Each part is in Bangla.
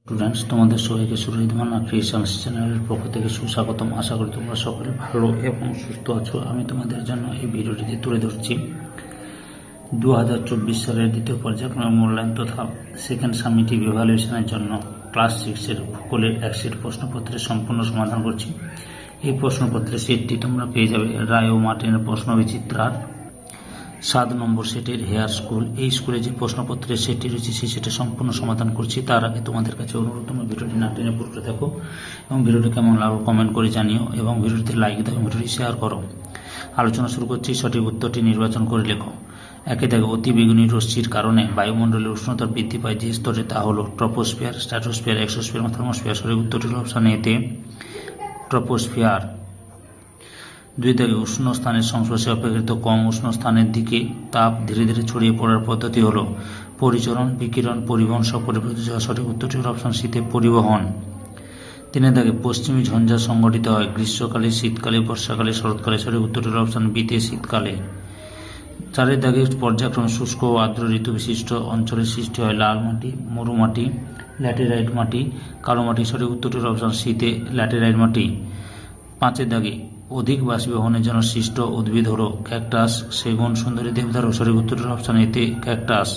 স্টুডেন্টস, তোমাদের সবাইকে সুরজিৎমান ক্রিয়েশনস চ্যানেলের পক্ষ থেকে সুস্বাগতম। আশা করি তোমরা সকলে ভালো এবং সুস্থ আছো। আমি তোমাদের জন্য এই ভিডিওটিতে তুলে ধরছি 2024 সালের দ্বিতীয় পর্যায়ক্রমিক মূল্যায়ন তথা সেকেন্ড সামিটিভ ইভ্যালুয়েশনের জন্য ক্লাস 6-এর ভূগোলের এক সেট প্রশ্নপত্রের সম্পূর্ণ সমাধান করছি। এই প্রশ্নপত্রের সেটটি তোমরা পেয়ে যাবে রায় ও মার্টিনের প্রশ্নবিচিত্রার 7 নম্বর সেটের হেয়ার স্কুল। এই স্কুলে যে প্রশ্নপত্রের সেটটি রয়েছে সেই সেটের সম্পূর্ণ সমাধান করছি। তার আগে তোমাদের কাছে অনুরোধ, তোমরা ভিডিওটি না টেনে পুরোটা দেখো এবং ভিডিওটি কেমন লাগলো কমেন্ট করে জানিও এবং ভিডিওটিতে লাইক দাও এবং ভিডিওটি শেয়ার করো। আলোচনা শুরু করছি। সঠিক উত্তরটি নির্বাচন করে লেখো। একে দেখো, অতি বেগুনি রশ্মির কারণে বায়ুমণ্ডলের উষ্ণতা বৃদ্ধি পায় যে স্তরে, তা হলো ট্রপোস্ফিয়ার, স্ট্র্যাটোস্ফিয়ার, এক্সোস্ফিয়ার, থার্মোস্ফিয়ার। সঠিক উত্তরটি হল অপশন এতে ট্রপোস্ফিয়ার। 2 দেখে, উষ্ণ স্থানের সংস্পর্শে অপেক্ষাকৃত কম উষ্ণ স্থানের দিকে তাপ ধীরে ধীরে ছড়িয়ে পড়ার পদ্ধতি হল পরিচরণ, বিকিরণ, পরিবহন সহ পরিবর্তিত যাওয়া। সঠিক উত্তরটি হল অপশন সিতে পরিবহন। 3 দেখে, পশ্চিমী ঝঞ্ঝা সংঘটিত হয় গ্রীষ্মকালে, শীতকালে, বর্ষাকালে, শরৎকালে। সঠিক উত্তরটি হল অপশন বিতে শীতকালে। 4 দেখে, পর্যায়ক্রমে শুষ্ক ও আর্দ্র ঋতু বিশিষ্ট অঞ্চলের সৃষ্টি হয় লাল মাটি, মরু মাটি, ল্যাটেরাইট মাটি, কালো মাটি। সঠিক উত্তরটি হল অপশন সিতে ল্যাটেরাইট মাটি। 5 দাগে, অধিক বাষ্পীভবনের জন্য সৃষ্ট উদ্ভিদ হল ক্যাকটাস, সেগুন, সুন্দরী, দেবদারু। সঠিক উত্তরটি অপশন এতে ক্যাকটাস।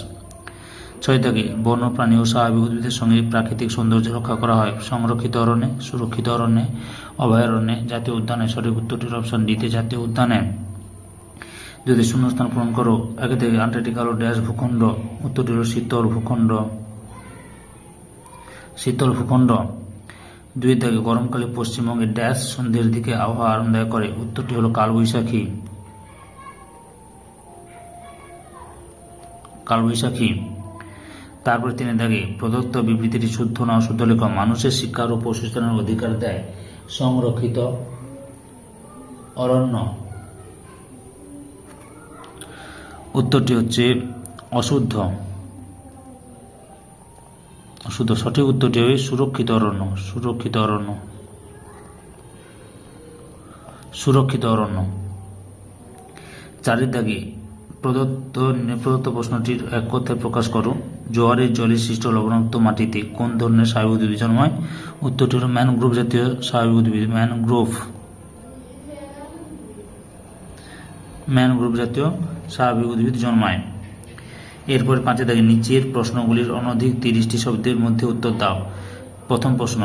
6 দাগে, বন্যপ্রাণী ও স্বাভাবিক উদ্ভিদের সঙ্গে প্রাকৃতিক সৌন্দর্য রক্ষা করা হয় সংরক্ষিত অরণ্যে, সুরক্ষিত অরণ্যে, অভয়ারণ্যে, জাতীয় উদ্যানে। সঠিক উত্তরটির অপশন ডিতে জাতীয় উদ্যানে। যদি শূন্যস্থান পূরণ করো। 1 থেকে, আন্টার্কটিকা হল ড্যাশ ভূখণ্ড। উত্তরটি হল শীতল ভূখণ্ড, শীতল ভূখণ্ড। 2 থেকে, গরমকালে পশ্চিমবঙ্গের ড্যাশ সন্ধ্যের দিকে আবহাওয়া আরামদায়ক করে। উত্তরটি হল কালবৈশাখী, কালবৈশাখী। তারপরে 3 দাগে, প্রদত্ত বিবৃতিটি শুদ্ধ না অশুদ্ধ লেখো। মানুষের শিক্ষার ও পশুচারণের অধিকার দেয় সংরক্ষিত অরণ্য। উত্তরটি হচ্ছে অশুদ্ধ, অশুদ্ধ। সঠিক উত্তরটি হবে সুরক্ষিত অরণ্য, সুরক্ষিত অরণ্য, সুরক্ষিত অরণ্য। 4 দাগে, প্রদত্ত প্রশ্নটির এক কথায় প্রকাশ করো। জোয়ারের জলে সৃষ্ট লবণাক্ত মাটিতে কোন ধরনের স্বাভাবিক উদ্ভিদ জন্মায়? উত্তরটি হল ম্যানগ্রোভ জাতীয় স্বাভাবিক উদ্ভিদ, ম্যানগ্রোভ, ম্যানগ্রোভ জাতীয় স্বাভাবিক উদ্ভিদ জন্মায়। এরপরে 5 দাগে, নিচের প্রশ্নগুলির অনধিক 30টি শব্দের মধ্যে উত্তর দাও। প্রথম প্রশ্ন,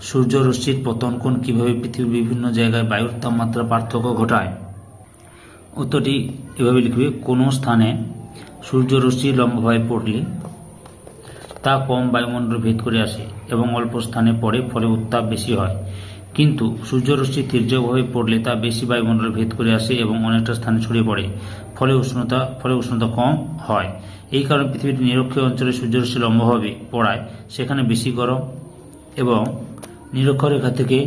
সূর্যরশ্মির পতন কোণ কিভাবে পৃথিবীর বিভিন্ন জায়গায় বায়ুর তাপমাত্রা পার্থক্য ঘটায়? উত্তরটি এভাবে লিখবে। কোনো স্থানে সূর্যরশ্মি লম্বভাবে পড়লে তা কম বায়ুমণ্ডল ভেদ করে আসে এবং অল্প স্থানে পড়ে, ফলে উত্তাপ বেশি হয়। কিন্তু সূর্যরশ্মি তির্যকভাবে পড়লে তা বেশি বায়ুমণ্ডল ভেদ করে আসে এবং অনেকটা স্থানে ছড়িয়ে পড়ে, ফলে উষ্ণতা কম হয়। এই কারণে পৃথিবীর নিরক্ষীয় অঞ্চলে সূর্যরশ্মি লম্বভাবে পড়ায় সেখানে বেশি গরম এবং নিরক্ষরেখা থেকে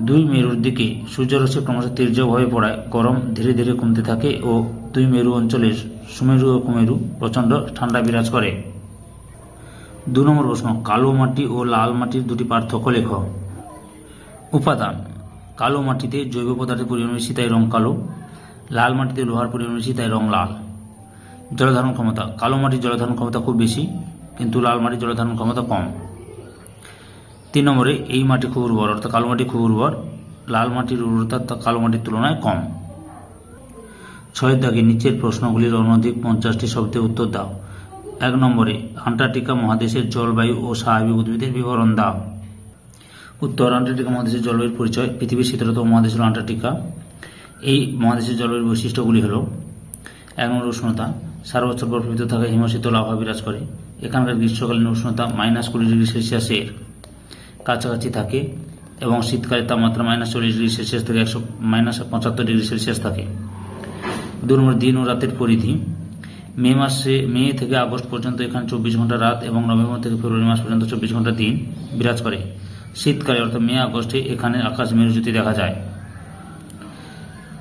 2 মেরুর দিকে সূর্যরশ্মি ক্রমশ তির্যকভাবে পড়ায় গরম ধীরে ধীরে কমতে থাকে ও 2 মেরু অঞ্চলের সুমেরু ও কুমেরু প্রচণ্ড ঠান্ডা বিরাজ করে। 2 নম্বর প্রশ্ন, কালো মাটি ও লাল মাটির দুটি পার্থক্য লেখো। উপাদান, কালো মাটিতে জৈব পদার্থের পরিমাণ বেশি তাই রং কালো, লাল মাটিতে লোহার পরিমাণ বেশি তাই রং লাল। জলধারণ ক্ষমতা, কালো মাটির জলধারণ ক্ষমতা খুব বেশি কিন্তু লাল মাটির জলধারণ ক্ষমতা কম। 3 নম্বরে, এই মাটি খুব উর্বর, অর্থাৎ কালো মাটি খুব উর্বর, লাল মাটির উর্বরতা কালো মাটির তুলনায় কম। 6 দাগে, নিচের প্রশ্নগুলির অনধিক 50টি শব্দের উত্তর দাও। 1 নম্বরে, আন্টার্কটিকা মহাদেশের জলবায়ু ও স্বাভাবিক উদ্ভিদের বিবরণ দাও। উত্তর, আন্টার্কটিকা মহাদেশের জলবায়ুর পরিচয়। পৃথিবীর শীতলতম মহাদেশ হল আন্টার্কটিকা। এই মহাদেশের জলবায়ুর বৈশিষ্ট্যগুলি হল: 1 নম্বর, উষ্ণতা, সারা বছর বরফাবৃত থাকা হিমশীতল আবহাওয়া বিরাজ করে। এখানকার গ্রীষ্মকালীন উষ্ণতা -20 ডিগ্রি সেলসিয়াসের কাছাকাছি থাকে এবং শীতকালে তাপমাত্রা -40 ডিগ্রি সেলসিয়াস থেকে -75 ডিগ্রি সেলসিয়াস থাকে। 2 নম্বর, দিন ও রাতের পরিধি। মে থেকে আগস্ট পর্যন্ত এখানে 24 ঘন্টা রাত এবং নভেম্বর থেকে ফেব্রুয়ারি মাস পর্যন্ত 24 ঘন্টা দিন বিরাজ করে। শীতকালে অর্থাৎ মে আগস্টে এখানে আকাশ মেরুজ্যোতি দেখা যায়।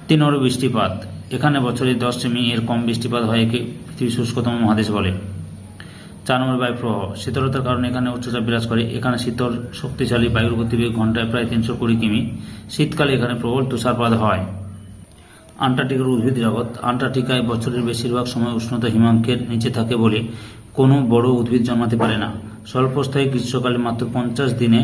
3 নম্বর, বৃষ্টিপাত। এখানে বছরে 10 সেমি এর কম বৃষ্টিপাত হয়, একে পৃথিবীর শুষ্কতম মহাদেশ বলে। 4 নম্বর, বায়ু প্রবাহ। শীতলতার কারণে এখানে উচ্চচাপ বিরাজ করে। এখানে শীতল শক্তিশালী বায়ুর গতিবেগ ঘন্টায় প্রায় 320 কিমি। শীতকালে এখানে প্রবল তুষারপাত হয়। আন্টার্কটিকার উদ্ভিদ জগৎ। আন্টার্কটিকায় বছরের বেশিরভাগ সময় উষ্ণতা হিমাঙ্কের নিচে থাকে বলে কোনো বড় উদ্ভিদ জন্মাতে পারে না। স্বল্পস্থায়ী গ্রীষ্মকালে মাত্র 50 দিনে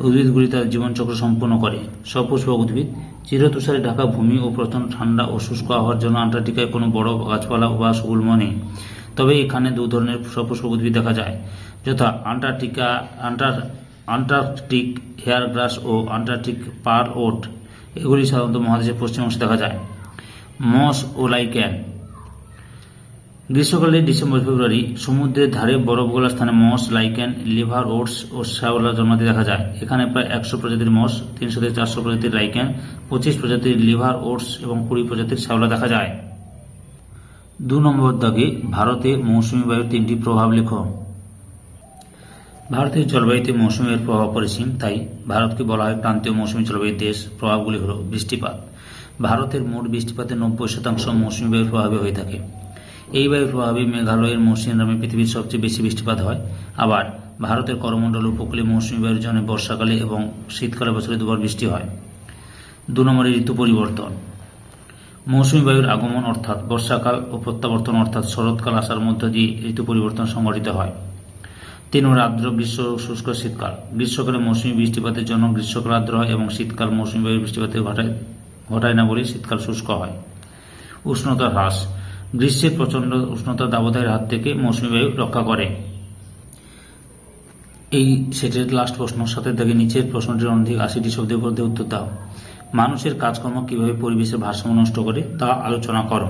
উদ্ভিদগুলি তার জীবনচক্র সম্পন্ন করে। সপুষ্পক উদ্ভিদ। চিরতুষারে ঢাকা ভূমি ও প্রচণ্ড ঠান্ডা ও শুষ্ক আবহাওয়ার জন্য আন্টার্কটিকায় কোনো বড় গাছপালা বা গুল্ম নেই। তবে এখানে দু ধরনের সপুষ্পক উদ্ভিদ দেখা যায়, যথা আন্টার্কটিক হেয়ার গ্রাস ও আন্টার্কটিক পার ওট। এগুলি সাধারণত মহাদেশের পশ্চিম অংশে দেখা যায়। মস ও লাইকেন। গ্রীষ্মকালে ডিসেম্বর ফেব্রুয়ারি সমুদ্রের ধারে বরফ গলার স্থানে মস, লাইকেন, লিভার ওটস ও শ্যাওলা জন্মাতে দেখা যায়। এখানে প্রায় 100 প্রজাতির মস, 300 থেকে 400 প্রজাতির লাইকেন, 25 প্রজাতির লিভার ওটস এবং 20 প্রজাতির শ্যাওলা দেখা যায়। 2 নম্বর দাগে ভারতে মৌসুমী বায়ুর 3টি প্রভাব লেখো। ভারতের জলবায়ুতে মৌসুমী বায়ুর প্রভাব অপরিসীম, তাই ভারতকে বলা হয় ক্রান্তীয় মৌসুমী জলবায়ুর দেশ। প্রভাবগুলি হল বৃষ্টিপাত। ভারতের মোট বৃষ্টিপাতের 90% মৌসুমী বায়ুর প্রভাবে হয়ে থাকে। এই বায়ুর প্রভাবে মেঘালয়ের মৌসুমী নামে পৃথিবীর সবচেয়ে বেশি বৃষ্টিপাত হয়। আবার ভারতের করমণ্ডল উপকূলে মৌসুমী বায়ুর জন্য বর্ষাকালে এবং শীতকালে বছরে 2 বার বৃষ্টি হয়। 2 নম্বরে ঋতু পরিবর্তন। মৌসুমী বায়ুর আগমন অর্থাৎ বর্ষাকাল ও প্রত্যাবর্তন অর্থাৎ শরৎকাল আসার মধ্য দিয়ে ঋতু পরিবর্তন সংঘটিত হয়। 3 নম্বর আর্দ্র গ্রীষ্ম, শুষ্ক শীতকাল। গ্রীষ্মকালে মৌসুমী বৃষ্টিপাতের জন্য গ্রীষ্মকাল আর্দ্র হয় এবং শীতকাল মৌসুমী বায়ুর বৃষ্টিপাত ঘটায় না বলে শীতকাল শুষ্ক হয়। উষ্ণতা হ্রাস। গ্রীষ্মের প্রচণ্ড উষ্ণতার দাবদাহের হাত থেকে মৌসুমী বায়ু রক্ষা করে। এই সেটের লাস্ট প্রশ্ন, সাথে থেকে নিচের প্রশ্নটির অনধিক 80টি শব্দের মধ্যে উত্তর দাও। মানুষের কাজকর্ম কিভাবে পরিবেশের ভারসাম্য নষ্ট করে তা আলোচনা করো।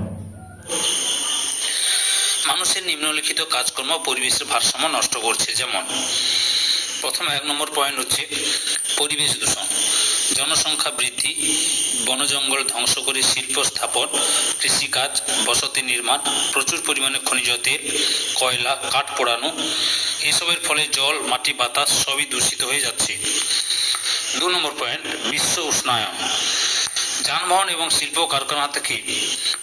মানুষের নিম্নলিখিত কাজকর্ম পরিবেশের ভারসাম্য নষ্ট করছে, যেমন প্রথম 1 নম্বর পয়েন্ট হচ্ছে পরিবেশ দূষণ। জনসংখ্যা বৃদ্ধি, বনজঙ্গল ধ্বংস করে শিল্প স্থাপন, কৃষিকাজ, বসতি নির্মাণ, প্রচুর পরিমাণে খনিজ তেল, কয়লা, কাঠ পোড়ানো, এসবের ফলে জল, মাটি, বাতাস সবই দূষিত হয়ে যাচ্ছে। 2 নম্বর পয়েন্ট বিশ্ব উষ্ণায়ন। যানবাহন এবং শিল্প কারখানা থেকে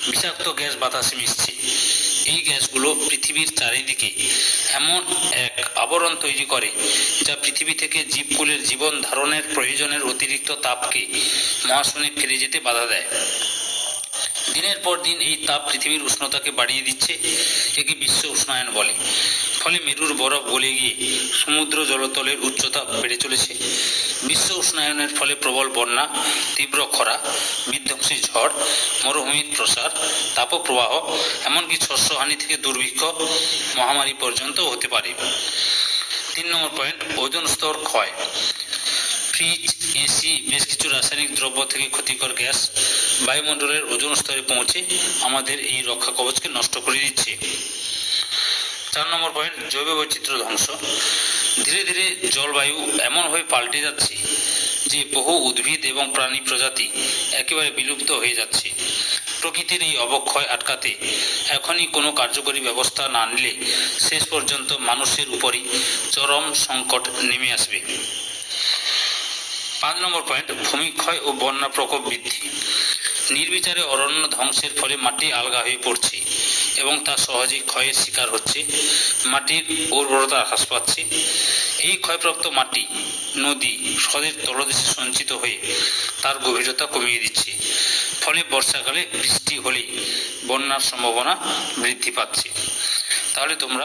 বিষাক্ত গ্যাস বাতাসে মিশছে। এই গ্যাসগুলো পৃথিবীর চারিদিকে এমন এক আবরণ তৈরি করে যা পৃথিবী থেকে জীবকুলের জীবন ধারণের প্রয়োজনের অতিরিক্ত তাপকে মহাশূন্যে ফিরে যেতে বাধা দেয়। দিনের পর দিন এই তাপ পৃথিবীর উষ্ণতাকে বাড়িয়ে দিচ্ছে। একে বিশ্ব উষ্ণায়ন বলে। ফলে মেরুর বরফ গলে গিয়ে সমুদ্র জলতলের উচ্চতা বেড়ে চলেছে। বিশ্ব উষ্ণায়নের ফলে প্রবল বন্যা, তীব্র খরা, বিধ্বংসী ঝড়, মরুভূমির প্রসার, তাপপ্রবাহ, এমনকি শস্যহানি থেকে দুর্ভিক্ষ, মহামারী পর্যন্ত হতে পারে। 3 নম্বর পয়েন্ট ওজোন স্তর ক্ষয়। ফ্রিজ, এসি, বেশ কিছু রাসায়নিক দ্রব্য থেকে ক্ষতিকর গ্যাস বায়ুমণ্ডলের ওজোন স্তরে পৌঁছে আমাদের এই রক্ষা কবচকে নষ্ট করে দিচ্ছে। 4 নম্বর পয়েন্ট জৈব বৈচিত্র্য ধ্বংস। ধীরে ধীরে জলবায়ু এমনভাবে পাল্টে যাচ্ছে যে বহু উদ্ভিদ এবং প্রাণী প্রজাতি একেবারে বিলুপ্ত হয়ে যাচ্ছে। প্রকৃতির এই অবক্ষয় আটকাতে এখনই কোনো কার্যকরী ব্যবস্থা না নিলে শেষ পর্যন্ত মানুষের উপরই চরম সংকট নেমে আসবে। 5 নম্বর পয়েন্ট ভূমিক্ষয় ও বন্যা প্রকোপ বৃদ্ধি। নির্বিচারে অরণ্য ধ্বংসের ফলে মাটি আলগা হয়ে পড়ছে এবং তা সহজেই ক্ষয়ের শিকার হচ্ছে। মাটির উর্বরতা হ্রাস পাচ্ছে। এই ক্ষয়প্রাপ্ত মাটি নদী, হ্রদের তলদেশে সঞ্চিত হয়ে তার গভীরতা কমিয়ে দিচ্ছে। ফলে বর্ষাকালে বৃষ্টি হলেই বন্যার সম্ভাবনা বৃদ্ধি পাচ্ছে। তাহলে তোমরা